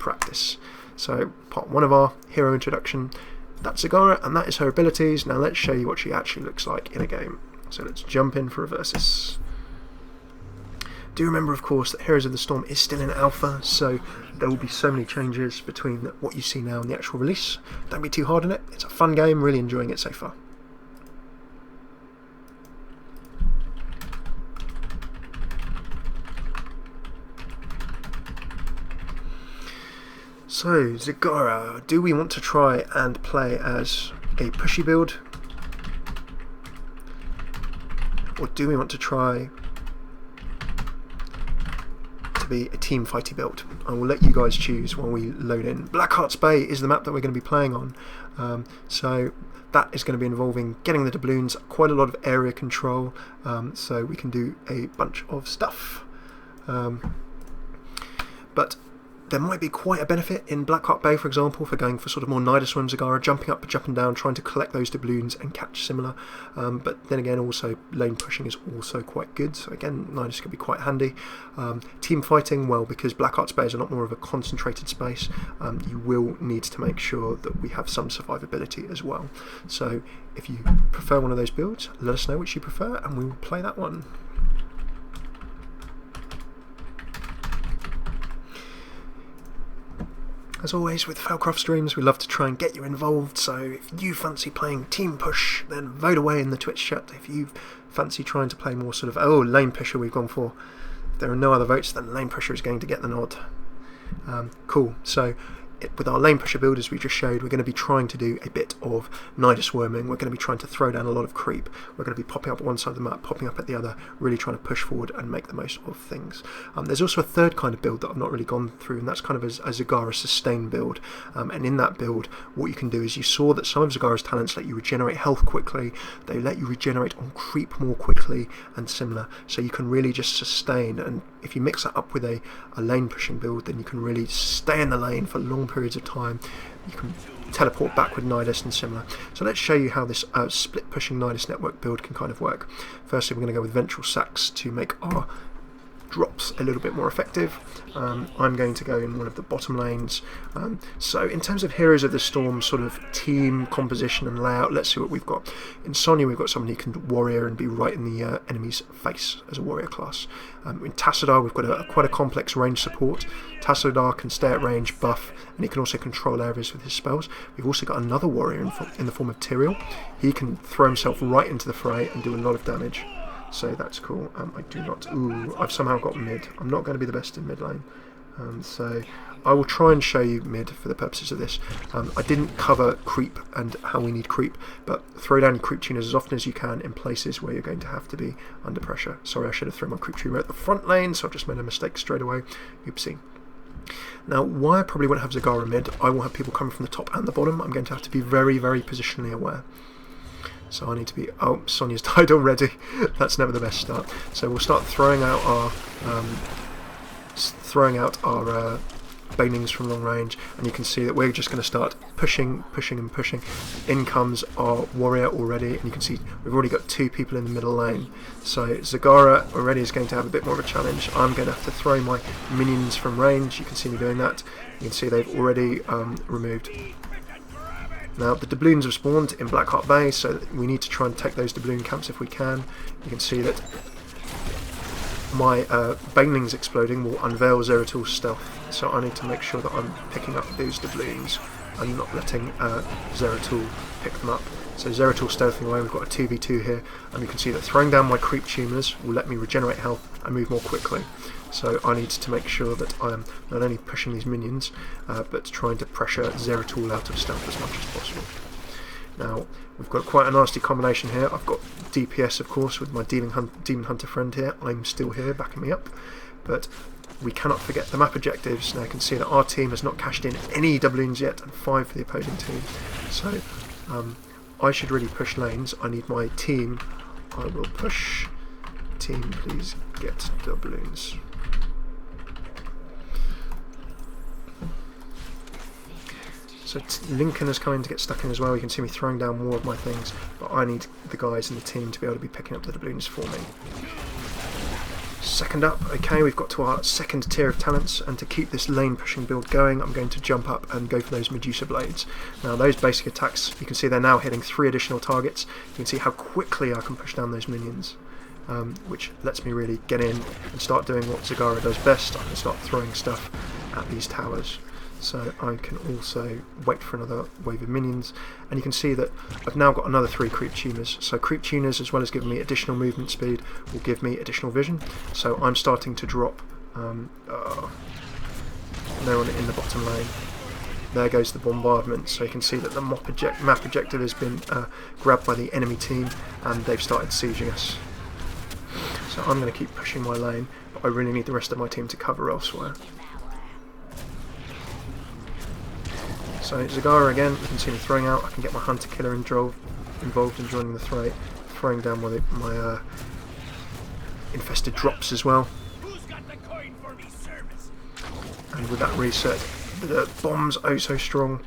practice. So part 1 of our hero introduction, that's Zagara, and that is her abilities. Now let's show you what she actually looks like in a game. So let's jump in for a versus. Do remember, of course, that Heroes of the Storm is still in alpha, so there will be so many changes between what you see now and the actual release. Don't be too hard on it. It's a fun game, really enjoying it so far. So, Zagara, do we want to try and play as a pushy build? Or do we want to try to be a team fighty build? I will let you guys choose when we load in. Blackheart's Bay is the map that we're going to be playing on, so that is going to be involving getting the doubloons, quite a lot of area control, so we can do a bunch of stuff. But there might be quite a benefit in Blackheart Bay, for example, for going for sort of more nydus when Zagara, jumping up, jumping down, trying to collect those doubloons and catch similar. But then again, also lane pushing is also quite good. So again, nydus could be quite handy. Team fighting, well, because Blackheart's Bay is a lot more of a concentrated space, you will need to make sure that we have some survivability as well. So if you prefer one of those builds, let us know which you prefer, and we will play that one. As always with FailCraft streams, we love to try and get you involved, so if you fancy playing Team Push, then vote away in the Twitch chat. If you fancy trying to play more sort of, oh, Lane Pusher we've gone for, if there are no other votes, then Lane Pusher is going to get the nod. Cool, so with our lane pusher build, as we just showed, we're going to be trying to do a bit of nydus worming. We're going to be trying to throw down a lot of creep. We're going to be popping up at one side of the map, popping up at the other, really trying to push forward and make the most of things. There's also a third kind of build that I've not really gone through, and that's kind of a Zagara sustain build. And in that build, what you can do is, you saw that some of Zagara's talents let you regenerate health quickly, they let you regenerate on creep more quickly and similar, so you can really just sustain. And if you mix that up with a lane pushing build, then you can really stay in the lane for long periods of time. You can teleport back with nydus and similar. So let's show you how this split pushing nydus network build can kind of work. Firstly, we're going to go with ventral sacks to make our drops a little bit more effective. I'm going to go in one of the bottom lanes. So in terms of Heroes of the Storm sort of team composition and layout, let's see what we've got. In Sonya, we've got someone who can warrior and be right in the enemy's face as a warrior class. In Tassadar, we've got quite a complex range support. Tassadar can stay at range, buff, and he can also control areas with his spells. We've also got another warrior in the form of Tyrael. He can throw himself right into the fray and do a lot of damage. So that's cool. I do not... Ooh, I've somehow got mid. I'm not going to be the best in mid lane. So I will try and show you mid for the purposes of this. I didn't cover creep and how we need creep, but throw down your creep tuners as often as you can in places where you're going to have to be under pressure. Sorry, I should have thrown my creep tuner at the front lane, so I just made a mistake straight away. Oopsie. Now, why I probably won't have Zagara mid, I will have people coming from the top and the bottom. I'm going to have to be very, very positionally aware. So I need to be... Oh, Sonya's died already. That's never the best start. So we'll start throwing out our banelings from long range, and you can see that we're just going to start pushing, pushing and pushing. In comes our warrior already, and you can see we've already got 2 people in the middle lane. So Zagara already is going to have a bit more of a challenge. I'm going to have to throw my minions from range. You can see me doing that. You can see they've already removed. Now, the doubloons have spawned in Blackheart Bay, so we need to try and take those doubloon camps if we can. You can see that my banelings exploding will unveil Zeratul stealth, so I need to make sure that I'm picking up those doubloons and not letting Zeratul pick them up. So Zeratul stealthing away, we've got a 2v2 here, and you can see that throwing down my creep tuners will let me regenerate health and move more quickly. So I need to make sure that I am not only pushing these minions, but trying to pressure Zeratul out of stealth as much as possible. Now, we've got quite a nasty combination here. I've got DPS, of course, with my Demon Hunter friend here. I'm still here, backing me up. But we cannot forget the map objectives. Now you can see that our team has not cashed in any doubloons yet, and 5 for the opposing team. So I should really push lanes. I need my team. I will push. Team, please get doubloons. So Lincoln is coming to get stuck in as well. You can see me throwing down more of my things, but I need the guys in the team to be able to be picking up the doubloons for me. second up. Okay, we've got to our second tier of talents, and to keep this lane pushing build going, I'm going to jump up and go for those Medusa Blades. Now those basic attacks, you can see they're now hitting 3 additional targets. You can see how quickly I can push down those minions, which lets me really get in and start doing what Zagara does best. I can start throwing stuff at these towers. So I can also wait for another wave of minions, and you can see that I've now got another 3 creep tuners. So creep tuners, as well as giving me additional movement speed, will give me additional vision. So I'm starting to drop no one in the bottom lane. There goes the bombardment. So you can see that the map objective has been grabbed by the enemy team, and they've started sieging us. So I'm going to keep pushing my lane, but I really need the rest of my team to cover elsewhere. So Zagara again, you can see me throwing out. I can get my hunter killer involved in joining the fray, throwing down my infested drops as well. And with that reset, the bomb's oh so strong.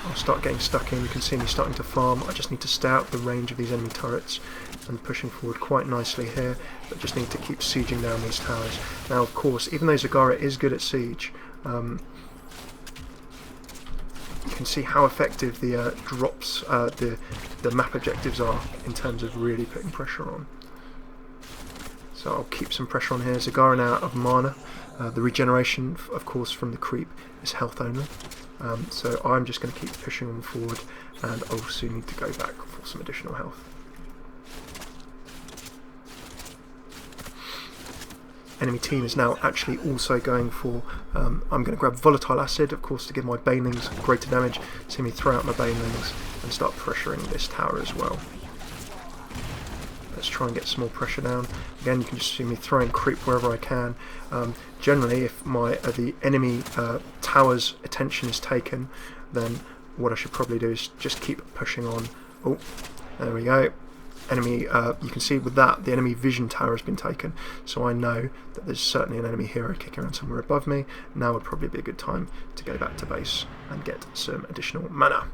I'll start getting stuck in. You can see me starting to farm. I just need to stay out the range of these enemy turrets and pushing forward quite nicely here, but just need to keep sieging down these towers. Now of course, even though Zagara is good at siege, you can see how effective the drops, the map objectives are in terms of really putting pressure on. So I'll keep some pressure on here. Zagara now out of mana. The regeneration, of course, from the creep is health only. So I'm just going to keep pushing on forward, and I'll also need to go back for some additional health. Enemy team is now actually also going for, I'm going to grab Volatile Acid, of course, to give my Banelings greater damage. See me throw out my Banelings and start pressuring this tower as well. Let's try and get some more pressure down. Again, you can just see me throwing creep wherever I can. Generally, if the enemy tower's attention is taken, then what I should probably do is just keep pushing on. Oh, there we go. Enemy, you can see with that, the enemy vision tower has been taken, so I know that there's certainly an enemy hero kicking around somewhere above me. Now would probably be a good time to go back to base and get some additional mana.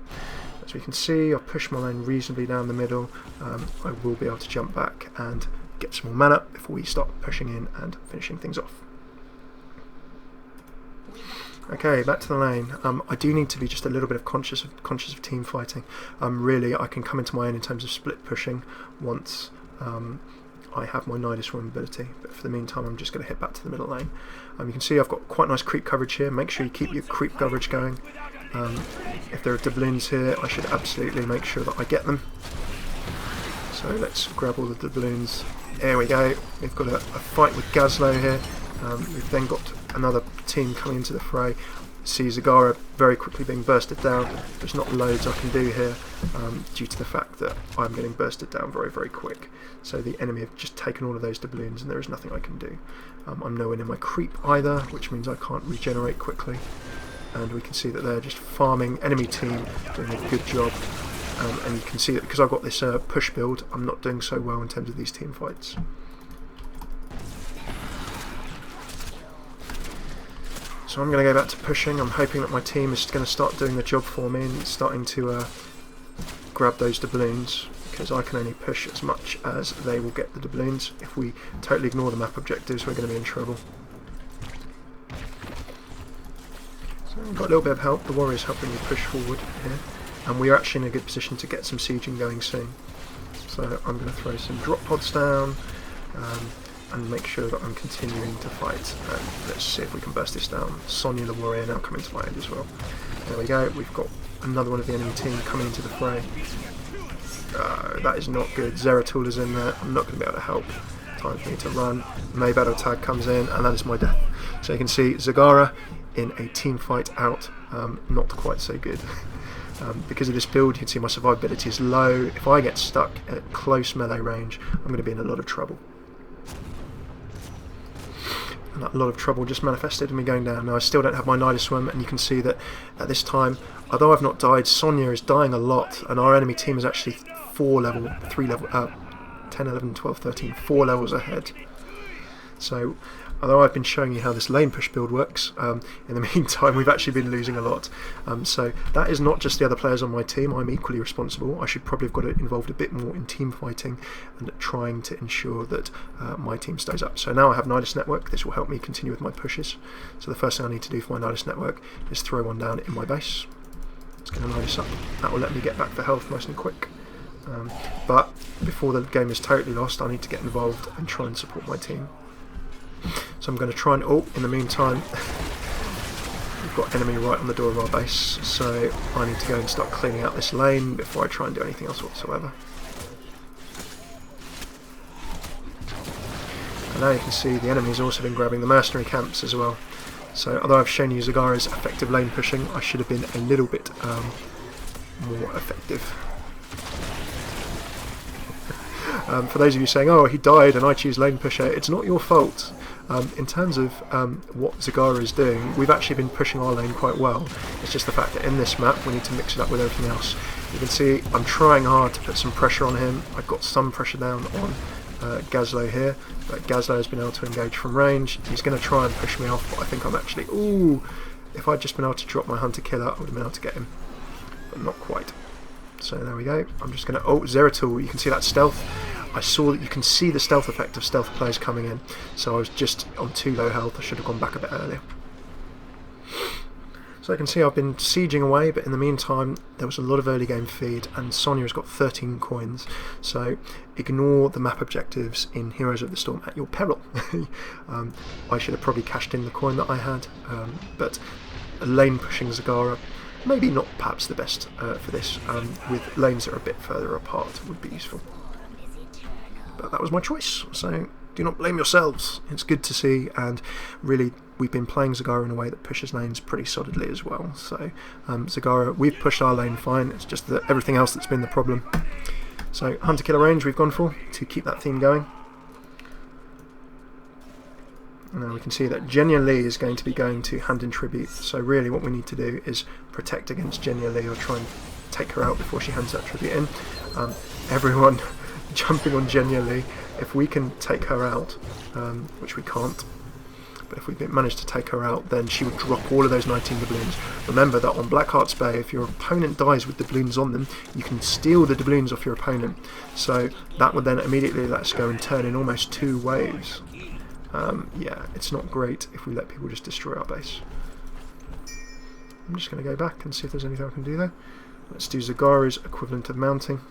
As we can see, I've pushed my lane reasonably down the middle. I will be able to jump back and get some more mana before we start pushing in and finishing things off. Okay, back to the lane. I do need to be just a little bit conscious of team fighting. Really, I can come into my own in terms of split pushing once I have my nydus ability. But for the meantime, I'm just going to hit back to the middle lane. You can see I've got quite nice creep coverage here. Make sure you keep your creep coverage going. If there are doubloons here, I should absolutely make sure that I get them. So let's grab all the doubloons. There we go. We've got a fight with Gazlo here. We've then got another team coming into the fray. See Zagara very quickly being bursted down. There's not loads I can do here due to the fact that I'm getting bursted down very, very quick. So the enemy have just taken all of those doubloons and there is nothing I can do. I'm nowhere near my creep either, which means I can't regenerate quickly. And we can see that they're just farming. Enemy team doing a good job. And you can see that because I've got this push build, I'm not doing so well in terms of these team fights. So I'm going to go back to pushing. I'm hoping that my team is going to start doing the job for me and starting to grab those doubloons, because I can only push as much as they will get the doubloons. If we totally ignore the map objectives, we're going to be in trouble. So we've got a little bit of help. The warrior's helping me push forward here, and we are actually in a good position to get some sieging going soon. So I'm going to throw some drop pods down and make sure that I'm continuing to fight. And let's see if we can burst this down. Sonya the warrior now coming to my aid as well. There we go. We've got another one of the enemy team coming into the fray. That is not good. Zeratul is in there. I'm not going to be able to help. Time for me to run. May battle tag comes in, and that is my death. So you can see Zagara in a team fight out. Not quite so good. Because of this build, you can see my survivability is low. If I get stuck at close melee range, I'm going to be in a lot of trouble. And that lot of trouble just manifested in me going down. Now I still don't have my nydus swim, and you can see that at this time, although I've not died, Sonya is dying a lot, and our enemy team is actually 10, 11, 12, 13, 4 levels ahead. So although I've been showing you how this lane push build works, in the meantime we've actually been losing a lot. So that is not just the other players on my team, I'm equally responsible. I should probably have got involved a bit more in team fighting and trying to ensure that my team stays up. So now I have nydus network. This will help me continue with my pushes. So the first thing I need to do for my nydus network is throw one down in my base. It's going to nydus up. That will let me get back to health nice and quick. But before the game is totally lost, I need to get involved and try and support my team. So I'm going to try and... Oh, in the meantime, we've got enemy right on the door of our base, so I need to go and start cleaning out this lane before I try and do anything else whatsoever. And now you can see the enemy's also been grabbing the mercenary camps as well. So although I've shown you Zagara's effective lane pushing, I should have been a little bit more effective. For those of you saying, oh, he died and I choose lane pusher, it's not your fault. In terms of what Zagara is doing, we've actually been pushing our lane quite well. It's just the fact that in this map we need to mix it up with everything else. You can see I'm trying hard to put some pressure on him. I've got some pressure down on Gazlo here, but Gazlo has been able to engage from range. He's going to try and push me off, but I think I'm actually... Ooh! If I'd just been able to drop my hunter killer, I would have been able to get him. But not quite. So there we go. I'm just going to... Oh, Zeratul, you can see that stealth. I saw that you can see the stealth effect of stealth players coming in. So I was just on too low health. I should have gone back a bit earlier. So I can see I've been sieging away, but in the meantime there was a lot of early game feed and Sonia's got 13 coins. So ignore the map objectives in Heroes of the Storm at your peril. I should have probably cashed in the coin that I had, but a lane pushing Zagara, maybe not perhaps the best for this, with lanes that are a bit further apart would be useful. But that was my choice, so do not blame yourselves. It's good to see, and really we've been playing Zagara in a way that pushes lanes pretty solidly as well. So Zagara, we've pushed our lane fine, it's just that everything else that's been the problem. So hunter killer range we've gone for to keep that theme going. Now we can see that Genya Lee is going to be going to hand in tribute, so really what we need to do is protect against Genya Lee or try and take her out before she hands that tribute in. Everyone jumping on Genya Lee. If we can take her out, which we can't, but if we manage to take her out, then she would drop all of those 19 doubloons. Remember that on Blackheart's Bay, if your opponent dies with doubloons on them, you can steal the doubloons off your opponent. So that would then immediately let us go and turn in almost 2 waves. Yeah, it's not great if we let people just destroy our base. I'm just going to go back and see if there's anything I can do there. Let's do Zagara's equivalent of mounting.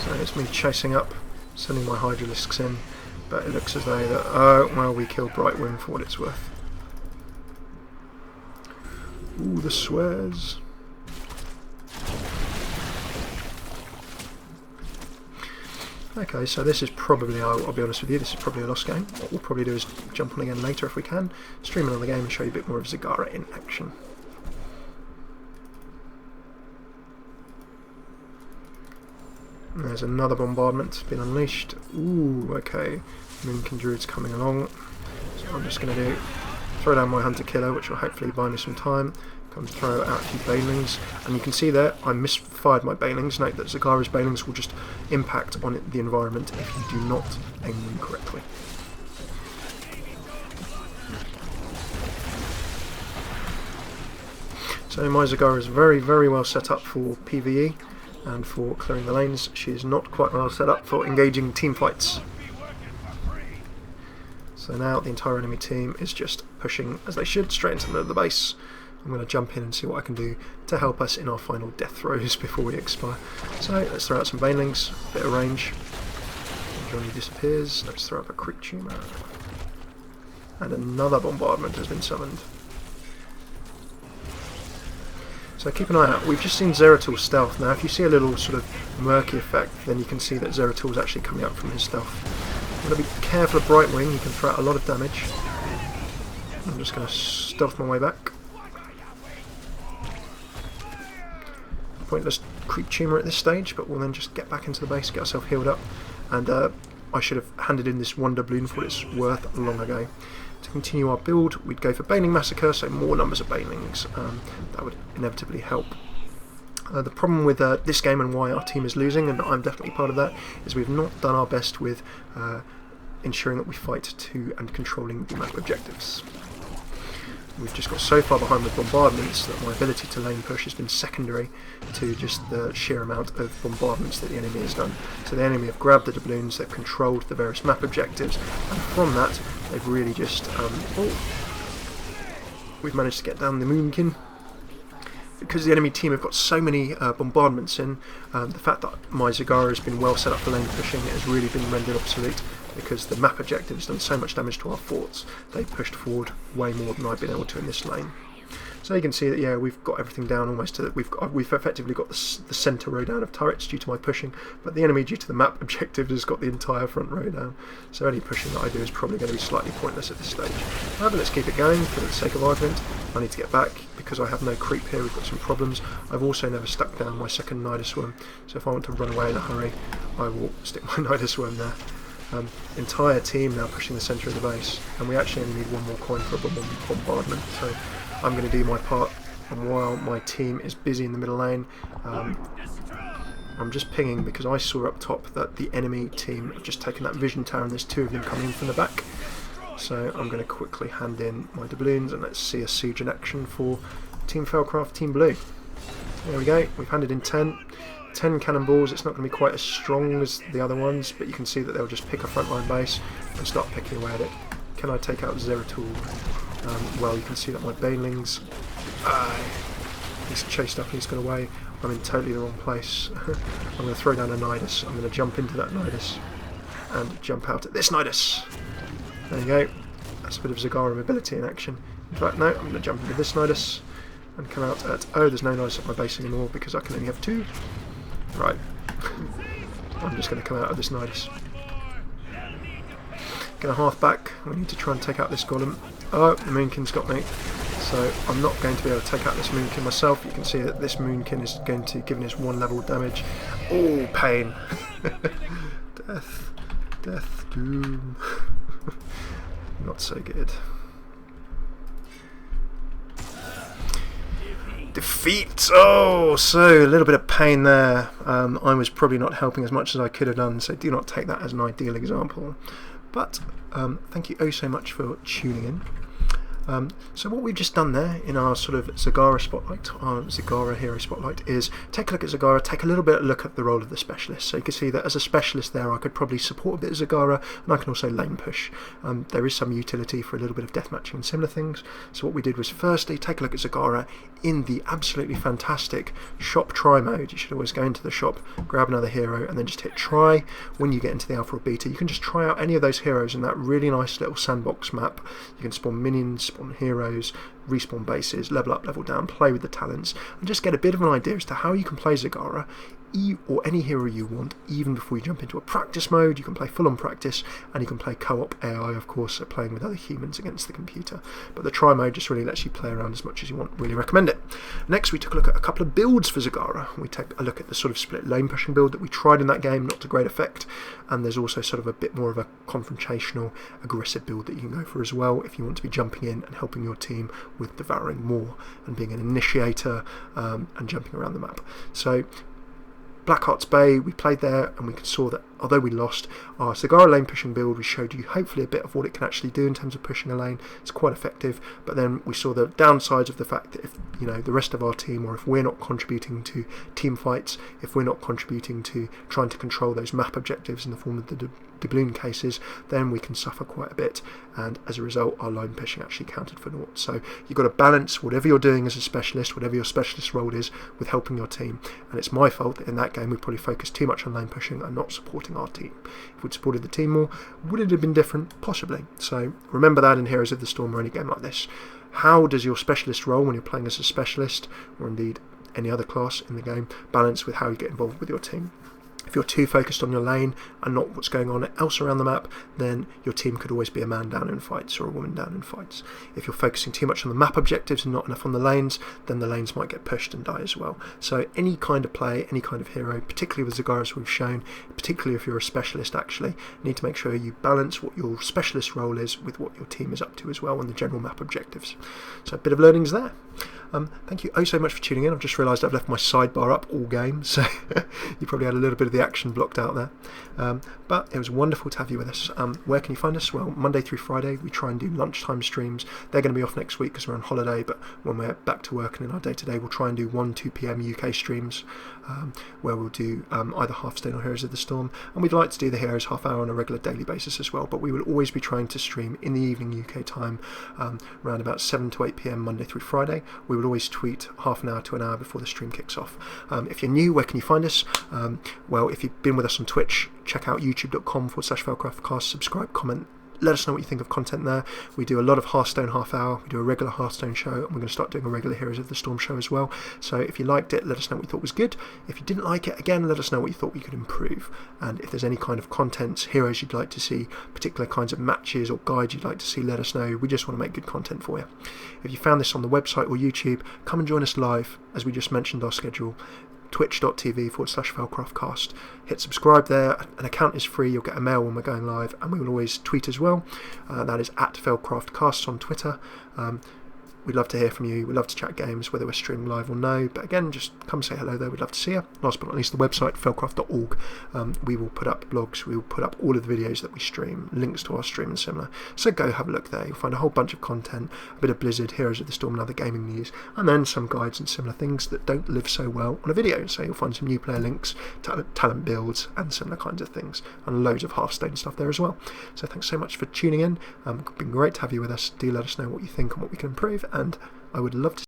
So it's me chasing up, sending my Hydralisks in, but it looks as though that, oh, well, we killed Brightwing for what it's worth. Ooh, the swears. Okay, so this is probably, I'll be honest with you, this is probably a lost game. What we'll probably do is jump on again later if we can, stream another game and show you a bit more of Zagara in action. There's another bombardment been unleashed. Ooh, okay. Moonkin Druid's coming along. So I'm just going to throw down my hunter killer, which will hopefully buy me some time. Come throw out a few banelings. And you can see there, I misfired my banelings. Note that Zagara's banelings will just impact on the environment if you do not aim them correctly. So my Zagara is very, very well set up for PvE. And for clearing the lanes, she is not quite well set up for engaging team fights. So now the entire enemy team is just pushing, as they should, straight into the middle of the base. I'm going to jump in and see what I can do to help us in our final death throes before we expire. So let's throw out some banelings, bit of range. Johnny disappears. Let's throw up a creep tumor. And another bombardment has been summoned. So keep an eye out. We've just seen Zeratul's stealth. Now if you see a little sort of murky effect, then you can see that Zeratul is actually coming up from his stealth. I'm going to be careful of Brightwing, he can throw out a lot of damage. I'm just going to stealth my way back. Pointless creep tumor at this stage, but we'll then just get back into the base, get ourselves healed up. And I should have handed in this 1 doubloon for what it's worth long ago. To continue our build, we'd go for Baneling Massacre, so more numbers of Banelings. That would inevitably help The problem with this game and why our team is losing, and I'm definitely part of that, is we've not done our best with ensuring that we fight to and controlling the map objectives. We've just got so far behind with bombardments that my ability to lane push has been secondary to just the sheer amount of bombardments that the enemy has done. So the enemy have grabbed the doubloons, they've controlled the various map objectives, and from that they've really just... we've managed to get down the Moonkin. Because the enemy team have got so many bombardments in, the fact that my Zagara has been well set up for lane pushing has really been rendered obsolete, because the map objective has done so much damage to our forts. They pushed forward way more than I've been able to in this lane. So you can see that, yeah, we've got everything down almost to that. We've effectively got the centre row down of turrets due to my pushing, but the enemy, due to the map objective, has got the entire front row down. So any pushing that I do is probably going to be slightly pointless at this stage. However, let's keep it going for the sake of argument. I need to get back because I have no creep here. We've got some problems. I've also never stuck down my second nydus worm, so if I want to run away in a hurry, I will stick my nydus worm there. Entire team now pushing the centre of the base, and we actually only need one more coin for a bombardment, so I'm going to do my part, and while my team is busy in the middle lane, I'm just pinging because I saw up top that the enemy team have just taken that vision tower and there's two of them coming in from the back. So I'm going to quickly hand in my doubloons and let's see a siege in action for Team FailCraft, Team Blue. There we go, we've handed in 10 cannonballs. It's not going to be quite as strong as the other ones, but you can see that they'll just pick a frontline base and start picking away at it. Can I take out Zeratul? Well, you can see that my banelings, he's chased up and he's got away. I'm in totally the wrong place. I'm going to throw down a nydus. I'm going to jump into that nydus and jump out at this nydus. There you go. That's a bit of Zagara mobility in action. In fact, no, I'm going to jump into this nydus and come out at... Oh, there's no nydus at my base anymore because I can only have 2. Right. I'm just going to come out of this nydus. Going to half back. We need to try and take out this golem. Oh, the Moonkin's got me. So I'm not going to be able to take out this Moonkin myself. You can see that this Moonkin is going to give us 1 level damage. Oh, pain. Death. Death. Doom. Not so good. Defeat! Oh, so a little bit of pain there. I was probably not helping as much as I could have done, so do not take that as an ideal example. But thank you oh so much for tuning in. So what we've just done there in our sort of Zagara spotlight, our Zagara hero spotlight, is take a look at Zagara, take a little bit of a look at the role of the specialist. So you can see that as a specialist there I could probably support a bit of Zagara, and I can also lane push. There is some utility for a little bit of deathmatching and similar things. So what we did was firstly take a look at Zagara in the absolutely fantastic shop try mode. You should always go into the shop, grab another hero, and then just hit try. When you get into the alpha or beta, you can just try out any of those heroes in that really nice little sandbox map. You can spawn minions, spawn heroes, respawn bases, level up, level down, play with the talents, and just get a bit of an idea as to how you can play Zagara, or any hero you want, even before you jump into a practice mode. You can play full on practice, and you can play co-op AI, of course, playing with other humans against the computer. But the try mode just really lets you play around as much as you want. Really recommend it. Next, we took a look at a couple of builds for Zagara. We take a look at the sort of split lane pushing build that we tried in that game, not to great effect, and there's also sort of a bit more of a confrontational, aggressive build that you can go for as well if you want to be jumping in and helping your team with devouring more and being an initiator and jumping around the map. So Blackheart's Bay, we played there and we saw that although we lost our Zagara lane pushing build, we showed you hopefully a bit of what it can actually do in terms of pushing a lane. It's quite effective, but then we saw the downsides of the fact that if the rest of our team, or if we're not contributing to team fights, if we're not contributing to trying to control those map objectives in the form of the doubloon cases, then we can suffer quite a bit, and as a result our lane pushing actually counted for naught. So you've got to balance whatever you're doing as a specialist, whatever your specialist role is, with helping your team, and it's my fault that in that game we probably focused too much on lane pushing and not supporting our team. If we'd supported the team more, would it have been different? Possibly. So remember that in Heroes of the Storm or any game like this. How does your specialist role when you're playing as a specialist, or indeed any other class in the game, balance with how you get involved with your team? If you're too focused on your lane and not what's going on else around the map, then your team could always be a man down in fights or a woman down in fights. If you're focusing too much on the map objectives and not enough on the lanes, then the lanes might get pushed and die as well. So any kind of play, any kind of hero, particularly with Zagara as we've shown, particularly if you're a specialist actually, you need to make sure you balance what your specialist role is with what your team is up to as well and the general map objectives. So a bit of learnings there. Thank you so much for tuning in. I've just realised I've left my sidebar up all game, so you probably had a little bit of the action blocked out there. But it was wonderful to have you with us. Where can you find us? Well, Monday through Friday we try and do lunchtime streams. They're going to be off next week because we're on holiday, but when we're back to work and in our day-to-day, we'll try and do 1-2 PM UK streams, where we'll do either Hearthstone or Heroes of the Storm, and we'd like to do the Heroes half hour on a regular daily basis as well, but we will always be trying to stream in the evening UK time, around about 7 to 8 PM Monday through Friday. We will always tweet half an hour to an hour before the stream kicks off. If you're new, where can you find us? Well, if you've been with us on Twitch, check out youtube.com/FailCraft Casts, subscribe, comment, let us know what you think of content there. We do a lot of Hearthstone half hour, we do a regular Hearthstone show, and we're going to start doing a regular Heroes of the Storm show as well. So if you liked it, let us know what you thought was good. If you didn't like it, again, let us know what you thought we could improve. And if there's any kind of content, heroes you'd like to see, particular kinds of matches or guides you'd like to see, let us know. We just want to make good content for you. If you found this on the website or YouTube, come and join us live, as we just mentioned our schedule. twitch.tv/FailCraftCast. Hit subscribe there. An account is free. You'll get a mail when we're going live, and we will always tweet as well. That is at FailCraftCasts on Twitter. We'd love to hear from you. We'd love to chat games, whether we're streaming live or no. But again, just come say hello there. We'd love to see you. Last but not least, the website, failcraft.org. We will put up blogs. We will put up all of the videos that we stream, links to our stream and similar. So go have a look there. You'll find a whole bunch of content, a bit of Blizzard, Heroes of the Storm and other gaming news, and then some guides and similar things that don't live so well on a video. So you'll find some new player links, talent builds, and similar kinds of things, and loads of Hearthstone stuff there as well. So thanks so much for tuning in. It's been great to have you with us. Do let us know what you think and what we can improve, and I would love to